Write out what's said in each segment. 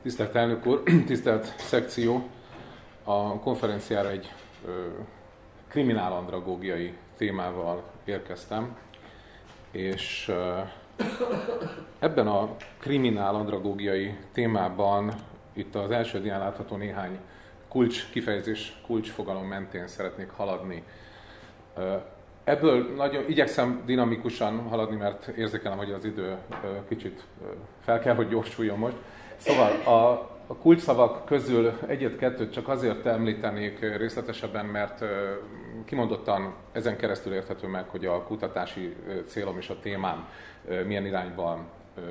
Tisztelt elnök úr, tisztelt szekció! A konferenciára egy kriminálandragógiai témával érkeztem, és ebben a kriminálandragógiai témában itt az első dián látható néhány kulcskifejezés, kulcsfogalom mentén szeretnék haladni. Ebből nagyon igyekszem dinamikusan haladni, mert érzékelem, hogy az idő kicsit fel kell, hogy gyorsuljon most. Szóval a kulcsszavak közül egyet-kettőt csak azért említenék részletesebben, mert kimondottan ezen keresztül érthető meg, hogy a kutatási célom és a témám milyen irányban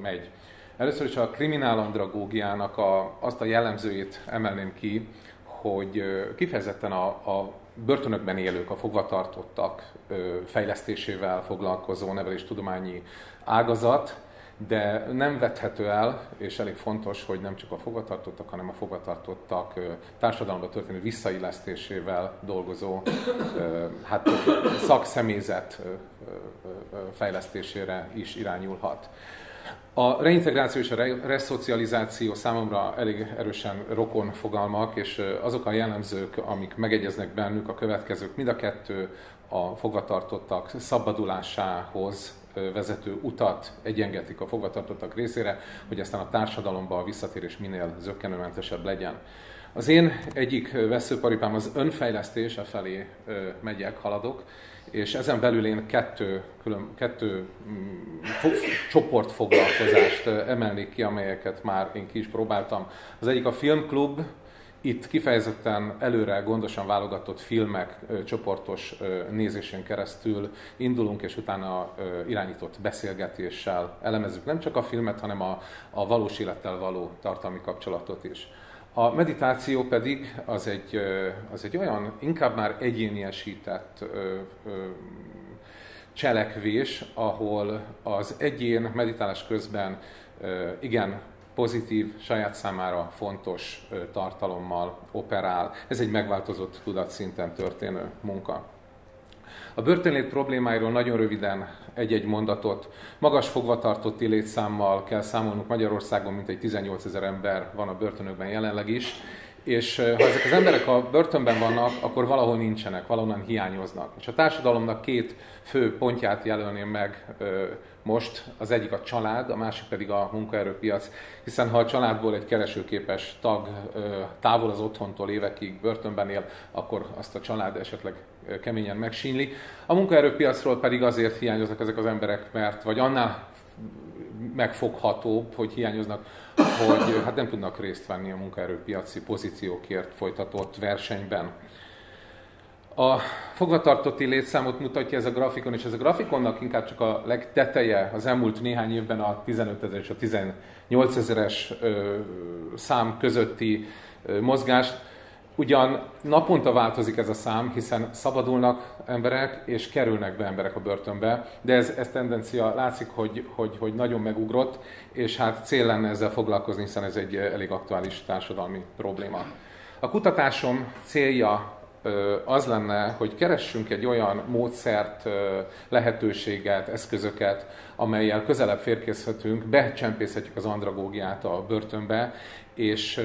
megy. Először is a kriminálandragógiának azt a jellemzőjét emelném ki, hogy kifejezetten a börtönökben élők, a fogvatartottak fejlesztésével foglalkozó neveléstudományi ágazat, de nem vethető el, és elég fontos, hogy nem csak a fogvatartottak, hanem a fogvatartottak társadalomba történő visszaillesztésével dolgozó szakszemélyzet fejlesztésére is irányulhat. A reintegráció és a reszocializáció számomra elég erősen rokon fogalmak, és azok a jellemzők, amik megegyeznek bennük, a következők: mind a kettő a fogvatartottak szabadulásához vezető utat egyengetik a fogvatartottak részére, hogy aztán a társadalomba a visszatérés minél zökkenőmentesebb legyen. Az én egyik vesszőparipám az önfejlesztés, felé megyek, haladok, és ezen belül én kettő csoportfoglalkozást emelnék ki, amelyeket már én ki is próbáltam. Az egyik a filmklub. Itt kifejezetten előre gondosan válogatott filmek csoportos nézésén keresztül indulunk, és utána irányított beszélgetéssel elemezzük nem csak a filmet, hanem a valós élettel való tartalmi kapcsolatot is. A meditáció pedig az egy olyan inkább már egyéniesített cselekvés, ahol az egyén meditálás közben igen pozitív, saját számára fontos tartalommal operál. Ez egy megváltozott tudatszinten történő munka. A börtönlét problémáiról nagyon röviden egy-egy mondatot. Magas fogvatartotti létszámmal kell számolnunk Magyarországon, mintegy 18 000 ember van a börtönökben jelenleg is, és ha ezek az emberek a börtönben vannak, akkor valahol nincsenek, valahonnan hiányoznak. És a társadalomnak két fő pontját jelölném meg most, az egyik a család, a másik pedig a munkaerőpiac, hiszen ha a családból egy keresőképes tag távol az otthontól évekig börtönben él, akkor azt a család esetleg keményen megsínli. A munkaerőpiacról pedig azért hiányoznak ezek az emberek, vagy annál megfoghatóbb, hogy hiányoznak, hogy nem tudnak részt venni a munkaerőpiaci pozíciókért folytatott versenyben. A fogvatartotti létszámot mutatja ez a grafikon, és ez a grafikonnak inkább csak a legteteje az elmúlt néhány évben a 15 000 és a 18 000-es szám közötti mozgást. Ugyan naponta változik ez a szám, hiszen szabadulnak emberek és kerülnek be emberek a börtönbe, de ez tendencia látszik, hogy nagyon megugrott, és hát cél lenne ezzel foglalkozni, hiszen ez egy elég aktuális társadalmi probléma. A kutatásom célja az lenne, hogy keressünk egy olyan módszert, lehetőséget, eszközöket, amellyel közelebb férkészhetünk, becsempészhetjük az andragógiát a börtönbe, és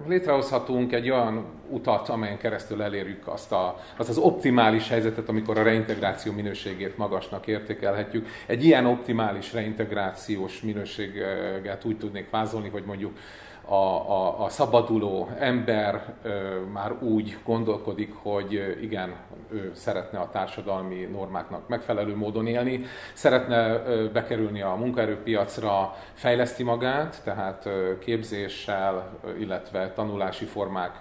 létrehozhatunk egy olyan utat, amelyen keresztül elérjük azt az optimális helyzetet, amikor a reintegráció minőségét magasnak értékelhetjük. Egy ilyen optimális reintegrációs minőséget úgy tudnék vázolni, hogy mondjuk a szabaduló ember már úgy gondolkodik, hogy igen, ő szeretne a társadalmi normáknak megfelelő módon élni, szeretne bekerülni a munkaerőpiacra, fejleszti magát, tehát képzéssel, illetve tanulási formák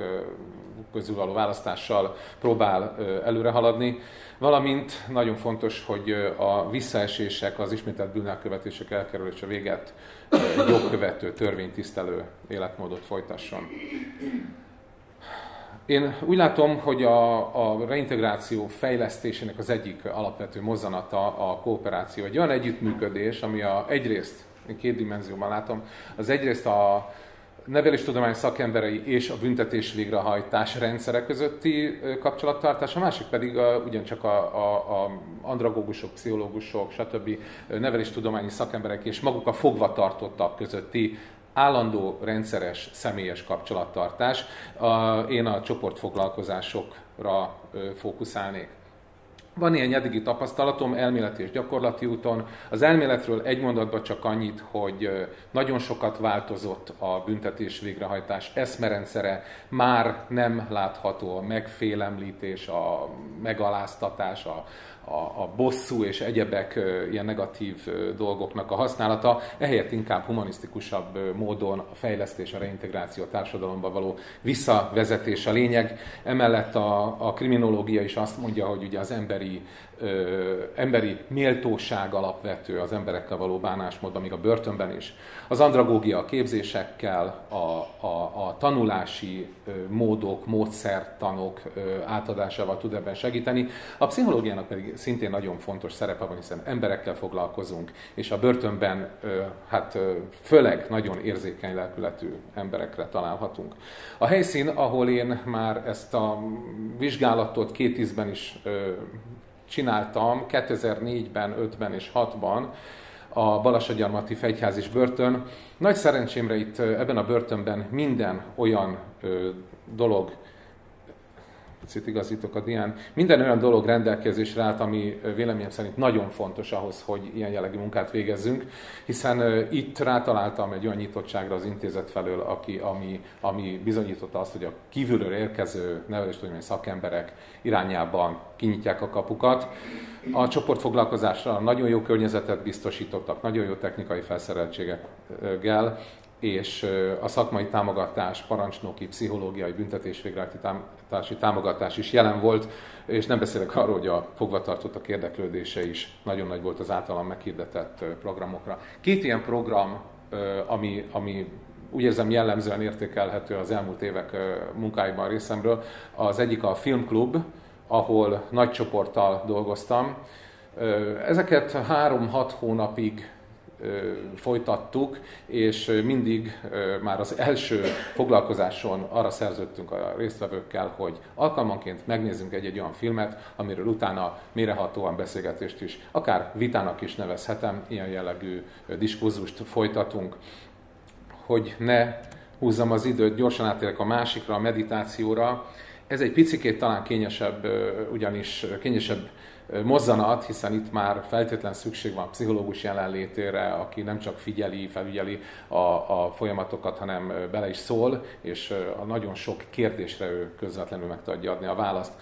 közül való választással próbál előrehaladni, valamint nagyon fontos, hogy a visszaesések, az ismételt bűnelkövetések elkerülése véget egy jogkövető, törvénytisztelő életmódot folytasson. Én úgy látom, hogy a reintegráció fejlesztésének az egyik alapvető mozzanata a kooperáció. Egy olyan együttműködés, ami egyrészt, én két dimenzióban látom, az egyrészt a neveléstudomány szakemberei és a büntetés végrehajtás rendszere közötti kapcsolattartás, a másik pedig ugyancsak a andragógusok, pszichológusok, stb. Neveléstudományi szakemberek és maguk a fogvatartottak közötti állandó, rendszeres, személyes kapcsolattartás. Én a csoportfoglalkozásokra fókuszálnék. Van ilyen eddigi tapasztalatom elméleti és gyakorlati úton. Az elméletről egy mondatban csak annyit, hogy nagyon sokat változott a büntetés végrehajtás eszmerendszere, már nem látható a megfélemlítés, a megaláztatás, a bosszú és egyebek ilyen negatív dolgoknak a használata, ehelyett inkább humanisztikusabb módon a fejlesztés, a reintegráció, a társadalomba való visszavezetés a lényeg. Emellett a kriminológia is azt mondja, hogy ugye az emberi méltóság alapvető az emberekkel való bánásmódban, még a börtönben is. Az andragógia a képzésekkel, a tanulási módok, módszertanok átadásával tud ebben segíteni. A pszichológiának pedig szintén nagyon fontos szerepe van, hiszen emberekkel foglalkozunk, és a börtönben főleg nagyon érzékeny lelkületű emberekre találhatunk. A helyszín, ahol én már ezt a vizsgálatot 2010-ben is csináltam, 2004-ben, 5-ben és 6-ban, a Balassagyarmati Fegyházis börtön. Nagy szerencsémre itt ebben a börtönben minden olyan dolog, igazítok a dián, minden olyan dolog rendelkezésre állt, ami véleményem szerint nagyon fontos ahhoz, hogy ilyen jellegű munkát végezzünk, hiszen itt rátaláltam egy olyan nyitottságra az intézet felől, ami bizonyította azt, hogy a kívülről érkező neveléstudományi szakemberek irányában kinyitják a kapukat. A csoportfoglalkozásra nagyon jó környezetet biztosítottak, nagyon jó technikai felszereltséggel, és a szakmai támogatás, parancsnoki, pszichológiai, büntetésvégrehajtási támogatás is jelen volt, és nem beszélek arról, hogy a fogvatartottak érdeklődése is nagyon nagy volt az általam meghirdetett programokra. Két ilyen program, ami úgy érzem jellemzően értékelhető az elmúlt évek munkáiban részemről, az egyik a Filmklub, ahol nagy csoporttal dolgoztam. Ezeket 3-6 hónapig folytattuk, és mindig már az első foglalkozáson arra szerződtünk a résztvevőkkel, hogy alkalmanként megnézzünk egy-egy olyan filmet, amiről utána mélyrehatóan beszélgetést is, akár vitának is nevezhetem, ilyen jellegű diskurzust folytatunk. Hogy ne húzzam az időt, gyorsan átérek a másikra, a meditációra. Ez egy picikét talán kényesebb, ugyanis kényesebb mozzanat, hiszen itt már feltétlen szükség van pszichológus jelenlétére, aki nem csak felügyeli a folyamatokat, hanem bele is szól, és a nagyon sok kérdésre ő közvetlenül meg tudja adni a választ.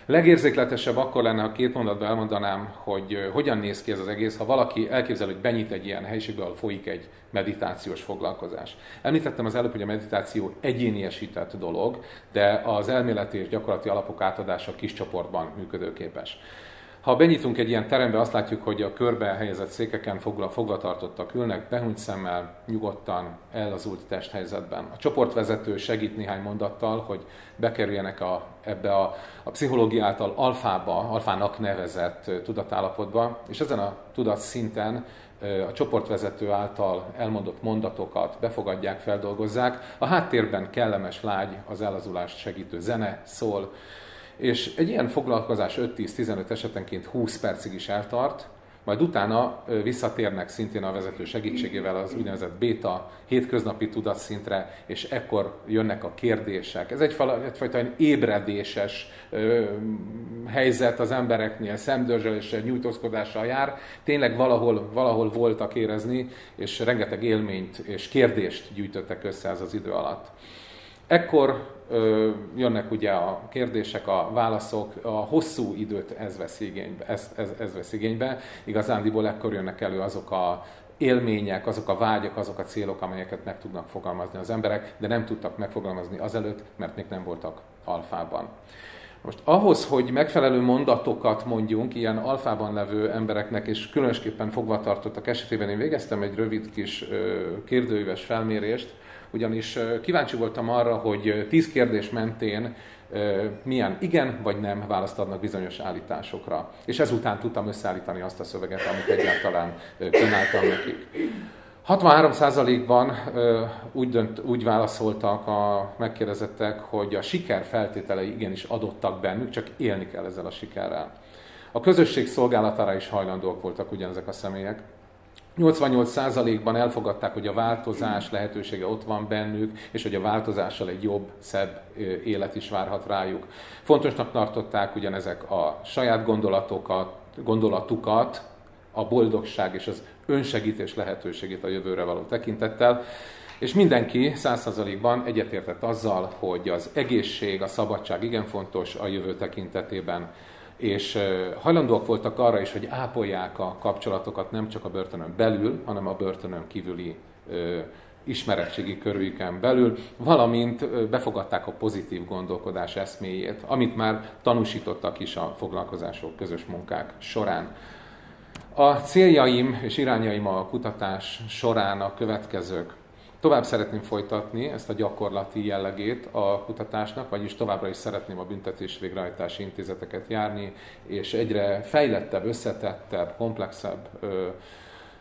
Legérzékletesebb akkor lenne, ha 2 mondatban elmondanám, hogy hogyan néz ki ez az egész, ha valaki elképzel, hogy benyit egy ilyen helyiségbe, ahol folyik egy meditációs foglalkozás. Említettem az előbb, hogy a meditáció egyéniesített dolog, de az elméleti és gyakorlati alapok átadása kis csoportban működőképes. Ha benyitunk egy ilyen terembe, azt látjuk, hogy a körbe helyezett székeken fogvatartottak ülnek, behúnyt szemmel, nyugodtan, ellazult testhelyzetben. A csoportvezető segít néhány mondattal, hogy bekerüljenek ebbe a pszichológia által alfának nevezett tudatállapotba, és ezen a tudatszinten a csoportvezető által elmondott mondatokat befogadják, feldolgozzák. A háttérben kellemes, lágy, az ellazulást segítő zene szól, és egy ilyen foglalkozás 5-10-15 esetenként 20 percig is eltart, majd utána visszatérnek szintén a vezető segítségével az úgynevezett béta hétköznapi tudatszintre, és ekkor jönnek a kérdések. Ez egyfajta ébredéses helyzet az embereknél, szemdörzseléssel, nyújtózkodással jár. Tényleg valahol voltak érezni, és rengeteg élményt és kérdést gyűjtöttek össze ez az idő alatt. Ekkor jönnek ugye a kérdések, a válaszok, a hosszú időt ez vesz igénybe. Igazándiból ekkor jönnek elő azok a élmények, azok a vágyak, azok a célok, amelyeket meg tudnak fogalmazni az emberek, de nem tudtak megfogalmazni azelőtt, mert még nem voltak alfában. Most ahhoz, hogy megfelelő mondatokat mondjunk ilyen alfában levő embereknek, és különösképpen fogvatartottak esetében, én végeztem egy rövid kis kérdőíves felmérést, ugyanis kíváncsi voltam arra, hogy 10 kérdés mentén milyen igen vagy nem választ adnak bizonyos állításokra. És ezután tudtam összeállítani azt a szöveget, amit egyáltalán kínáltam nekik. 63%-ban úgy válaszoltak a megkérdezettek, hogy a siker feltételei igenis adottak bennük, csak élni kell ezzel a sikerrel. A közösség szolgálatára is hajlandóak voltak ugyanezek a személyek. 88%-ban elfogadták, hogy a változás lehetősége ott van bennük, és hogy a változással egy jobb, szebb élet is várhat rájuk. Fontosnak tartották ugyanezek a saját gondolatukat, a boldogság és az önsegítés lehetőségét a jövőre való tekintettel, és mindenki 100%-ban egyetértett azzal, hogy az egészség, a szabadság igen fontos a jövő tekintetében, és hajlandóak voltak arra is, hogy ápolják a kapcsolatokat nem csak a börtönön belül, hanem a börtönön kívüli ismeretségi körüken belül, valamint befogadták a pozitív gondolkodás eszméjét, amit már tanúsítottak is a foglalkozások, közös munkák során. A céljaim és irányaim a kutatás során a következők. Tovább szeretném folytatni ezt a gyakorlati jellegét a kutatásnak, vagyis továbbra is szeretném a büntetés végrehajtási intézeteket járni, és egyre fejlettebb, összetettebb, komplexebb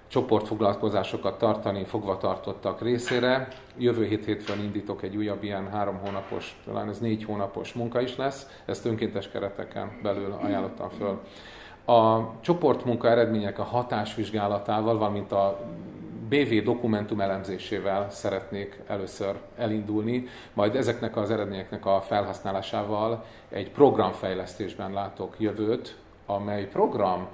csoportfoglalkozásokat tartani fogvatartottak részére. Jövő hétfőn indítok egy újabb ilyen 3 hónapos, talán ez 4 hónapos munka is lesz, ezt önkéntes kereteken belül ajánlottam föl. A csoportmunka eredmények a hatásvizsgálatával, valamint a BV dokumentum elemzésével szeretnék először elindulni, majd ezeknek az eredményeknek a felhasználásával egy programfejlesztésben látok jövőt, amely program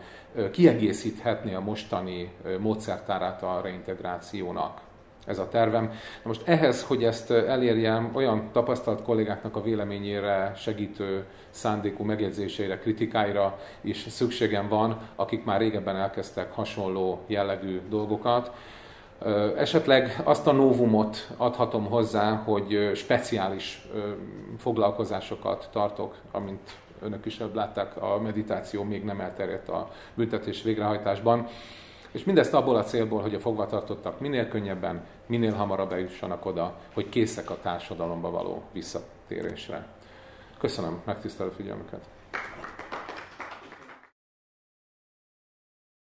kiegészíthetné a mostani módszertárát a reintegrációnak. Ez a tervem. Na most ehhez, hogy ezt elérjem, olyan tapasztalt kollégáknak a véleményére, segítő szándékú megjegyzéseire, kritikáira is szükségem van, akik már régebben elkezdtek hasonló jellegű dolgokat. Esetleg azt a novumot adhatom hozzá, hogy speciális foglalkozásokat tartok, amint önök is látták, a meditáció még nem elterjedt a büntetés végrehajtásban. És mindezt abból a célból, hogy a fogvatartottak minél könnyebben, minél hamarabb eljussanak oda, hogy készek a társadalomba való visszatérésre. Köszönöm megtisztelő figyelmüket!